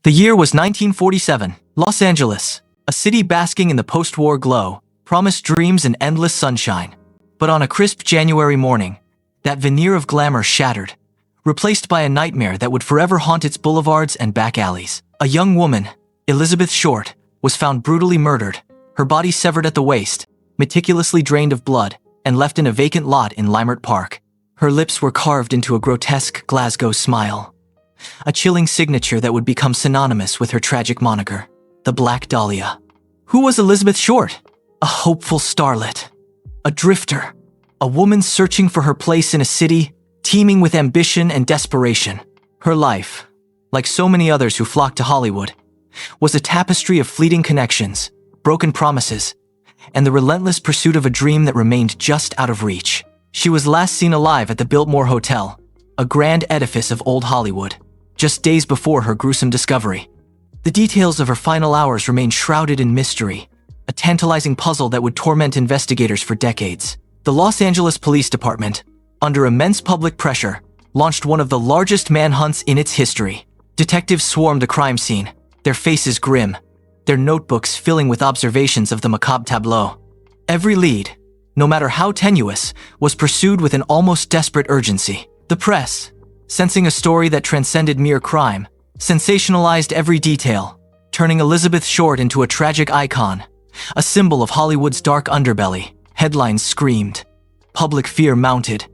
The year was 1947. Los Angeles, a city basking in the post-war glow, promised dreams and endless sunshine. But on a crisp January morning, that veneer of glamour shattered, replaced by a nightmare that would forever haunt its boulevards and back alleys. A young woman, Elizabeth Short, was found brutally murdered, her body severed at the waist, meticulously drained of blood, and left in a vacant lot in Leimert Park. Her lips were carved into a grotesque Glasgow smile, a chilling signature that would become synonymous with her tragic moniker, the Black Dahlia. Who was Elizabeth Short? A hopeful starlet, a drifter, a woman searching for her place in a city teeming with ambition and desperation. Her life, like so many others who flocked to Hollywood, was a tapestry of fleeting connections, broken promises, and the relentless pursuit of a dream that remained just out of reach. She was last seen alive at the Biltmore Hotel, a grand edifice of old Hollywood, just days before her gruesome discovery. The details of her final hours remain shrouded in mystery, a tantalizing puzzle that would torment investigators for decades. The Los Angeles Police Department, under immense public pressure, launched one of the largest manhunts in its history. Detectives swarmed the crime scene, their faces grim, their notebooks filling with observations of the macabre tableau. Every lead, no matter how tenuous, was pursued with an almost desperate urgency. The press, sensing a story that transcended mere crime, sensationalized every detail, turning Elizabeth Short into a tragic icon, a symbol of Hollywood's dark underbelly. Headlines screamed, public fear mounted,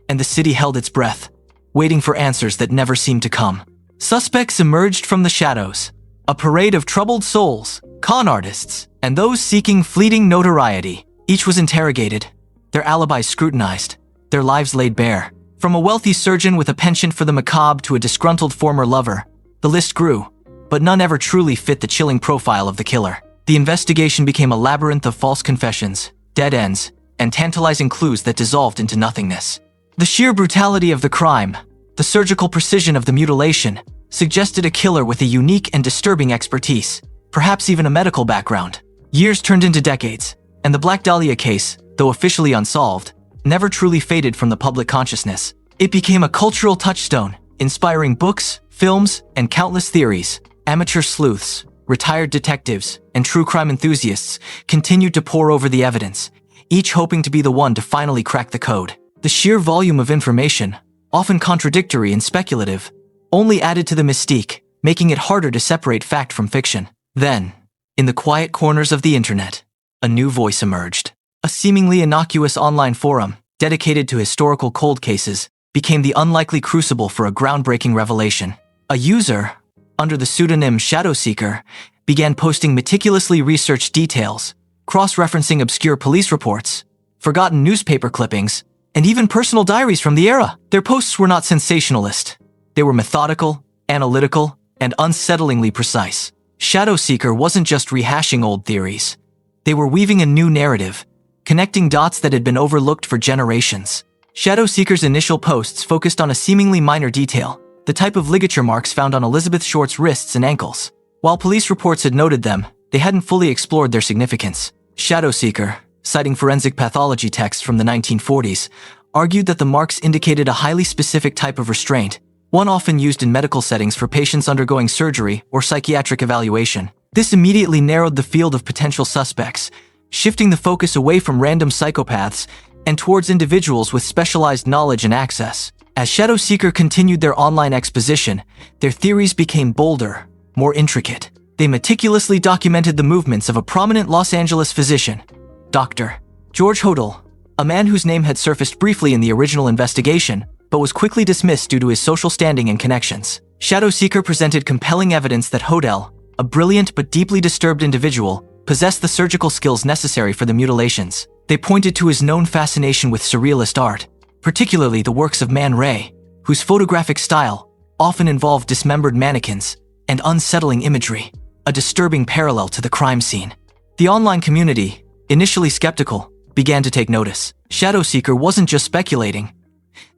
and the city held its breath, waiting for answers that never seemed to come. Suspects emerged from the shadows, a parade of troubled souls, con artists, and those seeking fleeting notoriety. Each was interrogated, their alibis scrutinized, their lives laid bare. From a wealthy surgeon with a penchant for the macabre to a disgruntled former lover, the list grew, but none ever truly fit the chilling profile of the killer. The investigation became a labyrinth of false confessions, dead ends, and tantalizing clues that dissolved into nothingness. The sheer brutality of the crime, the surgical precision of the mutilation, suggested a killer with a unique and disturbing expertise, perhaps even a medical background. Years turned into decades, and the Black Dahlia case, though officially unsolved, never truly faded from the public consciousness. It became a cultural touchstone, inspiring books, films, and countless theories. Amateur sleuths, retired detectives, and true crime enthusiasts continued to pore over the evidence, each hoping to be the one to finally crack the code. The sheer volume of information, often contradictory and speculative, only added to the mystique, making it harder to separate fact from fiction. Then, in the quiet corners of the internet, a new voice emerged. A seemingly innocuous online forum, dedicated to historical cold cases, became the unlikely crucible for a groundbreaking revelation. A user, under the pseudonym Shadowseeker, began posting meticulously researched details, cross-referencing obscure police reports, forgotten newspaper clippings, and even personal diaries from the era. Their posts were not sensationalist. They were methodical, analytical, and unsettlingly precise. Shadowseeker wasn't just rehashing old theories. They were weaving a new narrative, connecting dots that had been overlooked for generations. Shadowseeker's initial posts focused on a seemingly minor detail, the type of ligature marks found on Elizabeth Short's wrists and ankles. While police reports had noted them, they hadn't fully explored their significance. Shadowseeker, citing forensic pathology texts from the 1940s, argued that the marks indicated a highly specific type of restraint, one often used in medical settings for patients undergoing surgery or psychiatric evaluation. This immediately narrowed the field of potential suspects, shifting the focus away from random psychopaths and towards individuals with specialized knowledge and access. As Shadowseeker continued their online exposition, their theories became bolder, more intricate. They meticulously documented the movements of a prominent Los Angeles physician, Dr. George Hodel, a man whose name had surfaced briefly in the original investigation, but was quickly dismissed due to his social standing and connections. Shadowseeker presented compelling evidence that Hodel, a brilliant but deeply disturbed individual, possessed the surgical skills necessary for the mutilations. They pointed to his known fascination with surrealist art, particularly the works of Man Ray, whose photographic style often involved dismembered mannequins and unsettling imagery, a disturbing parallel to the crime scene. The online community, initially skeptical, began to take notice. Shadowseeker wasn't just speculating.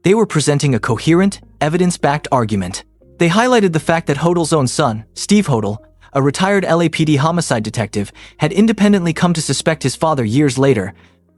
They were presenting a coherent, evidence-backed argument. They highlighted the fact that Hodel's own son, Steve Hodel, a retired LAPD homicide detective, had independently come to suspect his father years later,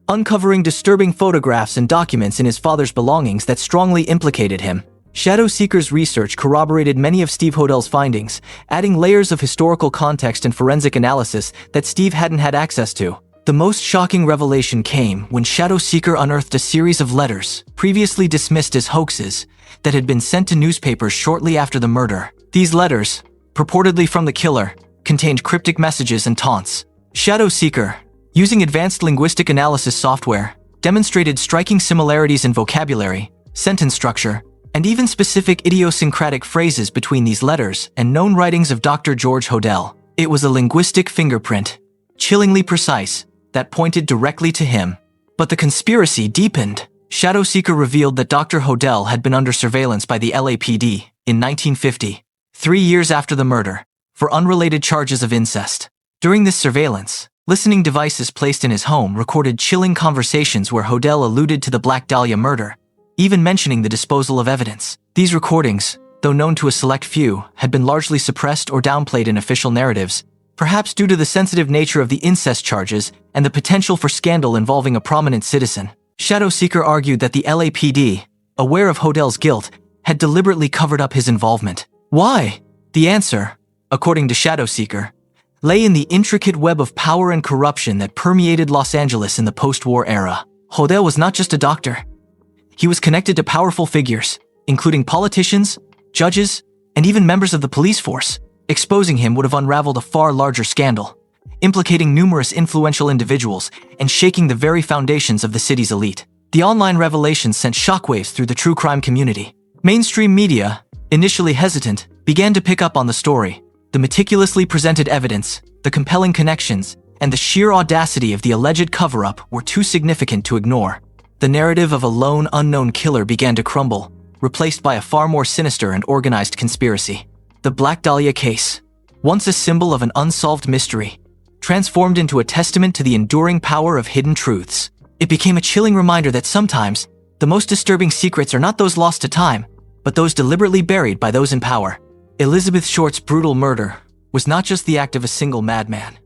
uncovering disturbing photographs and documents in his father's belongings that strongly implicated him. Shadow Seeker's research corroborated many of Steve Hodell's findings, adding layers of historical context and forensic analysis that Steve hadn't had access to. The most shocking revelation came when Shadow Seeker unearthed a series of letters, previously dismissed as hoaxes, that had been sent to newspapers shortly after the murder. These letters, purportedly from the killer, contained cryptic messages and taunts. Shadow Seeker, using advanced linguistic analysis software, demonstrated striking similarities in vocabulary, sentence structure, and even specific idiosyncratic phrases between these letters and known writings of Dr. George Hodel. It was a linguistic fingerprint, chillingly precise, that pointed directly to him. But the conspiracy deepened. Shadow Seeker revealed that Dr. Hodel had been under surveillance by the LAPD in 1950, 3 years after the murder, for unrelated charges of incest. During this surveillance, listening devices placed in his home recorded chilling conversations where Hodel alluded to the Black Dahlia murder, even mentioning the disposal of evidence. These recordings, though known to a select few, had been largely suppressed or downplayed in official narratives, perhaps due to the sensitive nature of the incest charges and the potential for scandal involving a prominent citizen. Shadow Seeker argued that the LAPD, aware of Hodel's guilt, had deliberately covered up his involvement. Why? The answer, according to Shadow Seeker, lay in the intricate web of power and corruption that permeated Los Angeles in the post-war era. Hodel was not just a doctor. He was connected to powerful figures, including politicians, judges, and even members of the police force. Exposing him would have unraveled a far larger scandal, implicating numerous influential individuals and shaking the very foundations of the city's elite. The online revelations sent shockwaves through the true crime community. Mainstream media, initially hesitant, began to pick up on the story. The meticulously presented evidence, the compelling connections, and the sheer audacity of the alleged cover-up were too significant to ignore. The narrative of a lone, unknown killer began to crumble, replaced by a far more sinister and organized conspiracy. The Black Dahlia case, once a symbol of an unsolved mystery, transformed into a testament to the enduring power of hidden truths. It became a chilling reminder that sometimes, the most disturbing secrets are not those lost to time, but those deliberately buried by those in power. Elizabeth Short's brutal murder was not just the act of a single madman.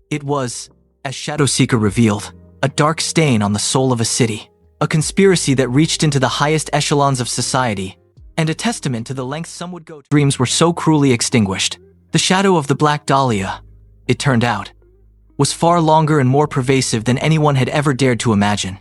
It was, as Shadow Seeker revealed, a dark stain on the soul of a city, a conspiracy that reached into the highest echelons of society, and a testament to the lengths some would go to. Dreams were so cruelly extinguished. The shadow of the Black Dahlia, it turned out, was far longer and more pervasive than anyone had ever dared to imagine.